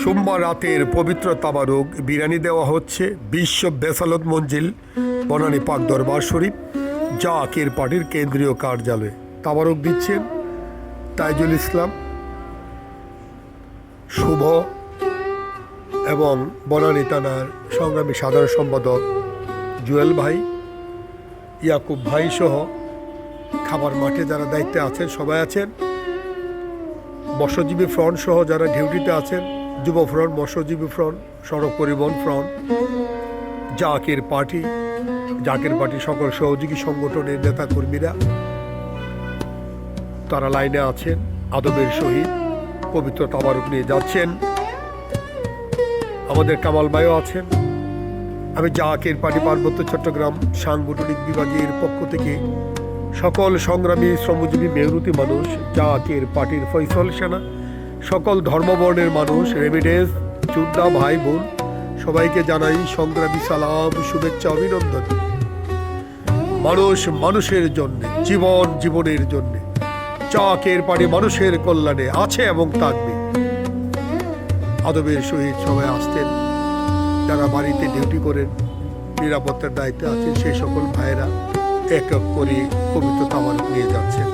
সোমবার রাতের পবিত্র তাবারুক বিরিয়ানি দেওয়া হচ্ছে বিশ্ব বেসালত মঞ্জিল বনানী পাক দরবার শরীফ জাকের পার্টির কেন্দ্রীয় কার্যালয়ে। তাবারুক দিচ্ছেন তাইজুল ইসলাম শুভ এবং বনানী থানার সংগ্রামী সাধারণ সম্পাদক জুয়েল ভাই, ইয়াকুব ভাই সহ খাবার মাঠে যারা দায়িত্বে আছেন সবাই আছেন। মৎস্যজীবী ফ্রন্ট সহ যারা ডিউটিতে আছেন, যুব ফ্রন্ট, মৎস্যজীবী ফ্রন্ট, সড়ক পরিবহন ফ্রন্ট, জাকের পার্টি সকল সহযোগী সংগঠনের নেতাকর্মীরা তারা লাইনে আছেন, আদবের সহিত পবিত্র তাবারুক নিয়ে যাচ্ছেন। আমাদের কামাল ভাইও আছেন। আমি জাকের পার্টি পার্বত্য চট্টগ্রাম সাংগঠনিক বিভাগের পক্ষ থেকে সকল সংগ্রামী শ্রমজীবী মেহনতি মানুষ, জাকের পার্টির ফয়সল সেনা, সকল ধর্মবর্ণের মানুষ, রেমিডেন্স যোদ্ধা ভাই বোন সবাইকে জানাই সংগ্রামী সালাম, শুভেচ্ছা, অভিনন্দন। মানুষ মানুষের জন্য, জীবন জীবনের জন্য, জাকের পার্টি মানুষের কল্যাণে আছে এবং থাকবে। আদবের সহিত সবাই আসতেন, যারা বাড়িতে ডিউটি করেন, নিরাপত্তার দায়িত্বে আছেন, সেই সকল ভাইয়েরা এক এক করে পবিত্র তাবারুক নিয়ে যাচ্ছেন।